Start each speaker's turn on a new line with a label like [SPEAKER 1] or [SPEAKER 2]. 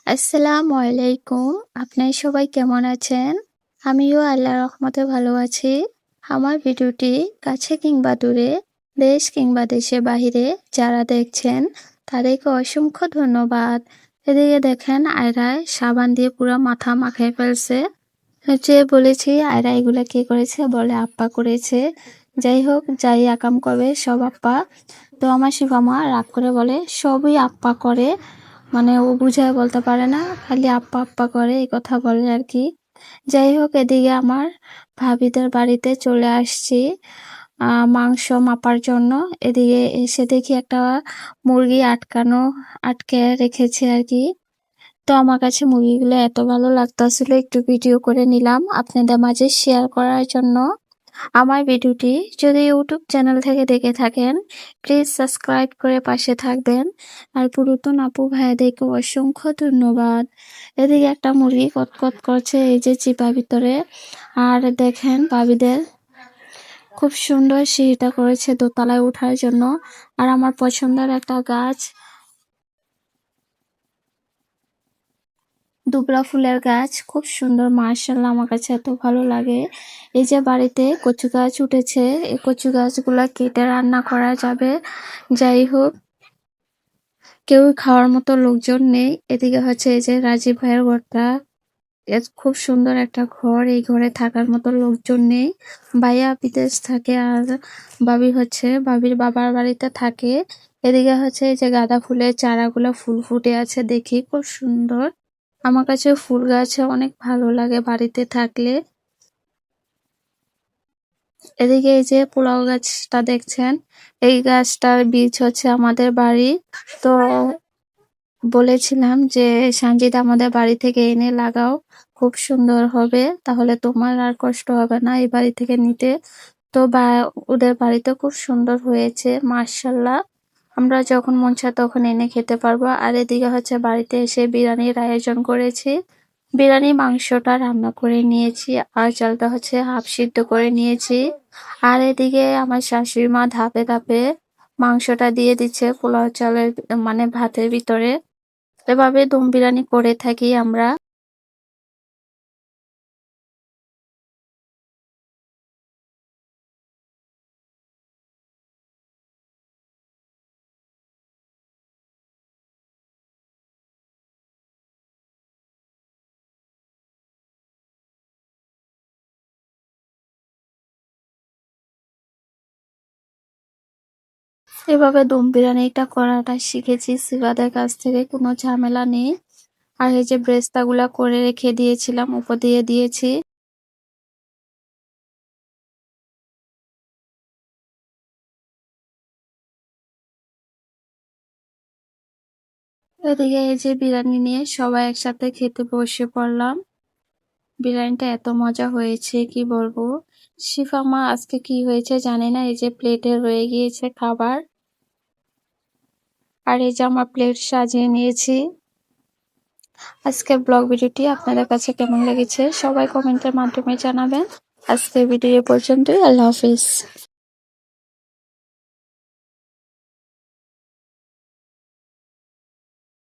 [SPEAKER 1] আসসালামু আলাইকুম। আপনারা সবাই কেমন আছেন? আমিও আল্লাহর রহমতে ভালো আছি। আমার ভিডিওটি কাছে কিংবা দূরে, দেশ কিংবা দেশের বাহিরে যারা দেখছেন তাদেরকে অসংখ্য ধন্যবাদ। এদিকে দেখেন আয়রায় সাবান দিয়ে পুরো মাথা মাখিয়ে ফেলছে। যে বলেছি আয়রা এগুলা কি করেছে বলে আপ্পা করেছে। যাই হোক যাই আকাম করবে সব আপ্পা। তো আমার শিফামা রাগ করে বলে সবই আপ্পা করে, মানে ও বুঝায় বলতে পারে না, খালি আপ্পা আপ্পা করে এই কথা বলে আর কি। যাই হোক এদিকে আমার ভাবিদের বাড়িতে চলে আসছি মাংস মাপার জন্য। এদিকে এসে দেখি একটা মুরগি আটকে রেখেছে আর কি। তো আমার কাছে মুরগিগুলো এত ভালো লাগতাছিল, একটু ভিডিও করে নিলাম আপনাদের মাঝে শেয়ার করার জন্য। আমার ভিডিওটি যদি ইউটিউব চ্যানেল থেকে দেখে থাকেন প্লিজ সাবস্ক্রাইব করে পাশে থাকবেন। আর পুরাতন আপু ভাইয়াদেরকে অসংখ্য ধন্যবাদ। এদিকে একটা মুরগি কটকট করছে এই যে চিপা ভিতরে। আর দেখেন ভাবিদের খুব সুন্দর সিঁড়িটা করেছে দোতলায় ওঠার জন্য। আর আমার পছন্দের একটা গাছ, দুবরা ফুলের গাছ, খুব সুন্দর, মার্শাল্লাহ আমার কাছে এত ভালো লাগে। এই যে বাড়িতে কচু গাছ উঠেছে, এই কচু গাছগুলা কেটে রান্না করা যাবে। যাই হোক কেউ খাওয়ার মতো লোকজন নেই। এদিকে হচ্ছে এই যে রাজীব ভাইয়ের ঘরটা, খুব সুন্দর একটা ঘর, এই ঘরে থাকার মতো লোকজন নেই। ভাইয়া বিদেশ থাকে আর ভাবি হচ্ছে ভাবির বাবার বাড়িতে থাকে। এদিকে হচ্ছে এই যে গাঁদা ফুলের চারাগুলো ফুল ফুটে আছে, দেখি খুব সুন্দর। আমার কাছে ফুল গাছে অনেক ভালো লাগে বাড়িতে থাকলে। এদিকে এই যে পোলাও গাছটা দেখছেন, এই গাছটার বীজ হচ্ছে আমাদের বাড়ি। তো বলেছিলাম যে সানজিদা আমাদের বাড়ি থেকে এনে লাগাও, খুব সুন্দর হবে, তাহলে তোমার আর কষ্ট হবে না এই বাড়ি থেকে নিতে। তো ওদের বাড়িতে খুব সুন্দর হয়েছে মাশাল্লাহ। আমরা যখন মন চায় তখন এনে খেতে পারবো। আর এদিকে হচ্ছে বাড়িতে এসে বিরিয়ানির আয়োজন করেছি। বিরিয়ানি মাংসটা রান্না করে নিয়েছি আর চালটা হচ্ছে হাফ সিদ্ধ করে নিয়েছি। আর এদিকে আমার শাশুড়ি মা ধাপে ধাপে মাংসটা দিয়ে দিচ্ছে পোলাও চালের মানে ভাতের ভিতরে। এভাবে দম বিরিয়ানি করে থাকি আমরা। এভাবে দম বিরিয়ানিটা করাটা শিখেছি সিবাদের কাছ থেকে, কোনো ঝামেলা নেই। আর এই যে ব্রেস্তাগুলা করে রেখে দিয়েছিলাম উপর দিয়ে দিয়েছি। এদিকে এই যে বিরিয়ানি নিয়ে সবাই একসাথে খেতে বসে পড়লাম। বিরিয়ানিটা এত মজা হয়েছে কি বলবো। শিফা মা আজকে কি হয়েছে জানি না, এই যে প্লেটে রয়ে গিয়েছে খাবার। আর এই যে আমার প্লেট সাজিয়ে নিয়েছি। আজকের ব্লগ ভিডিওটি আপনাদের কাছে কেমন লেগেছে সবাই কমেন্টের মাধ্যমে জানাবেন। আজকের ভিডিও পর্যন্তই, আল্লাহ হাফিজ।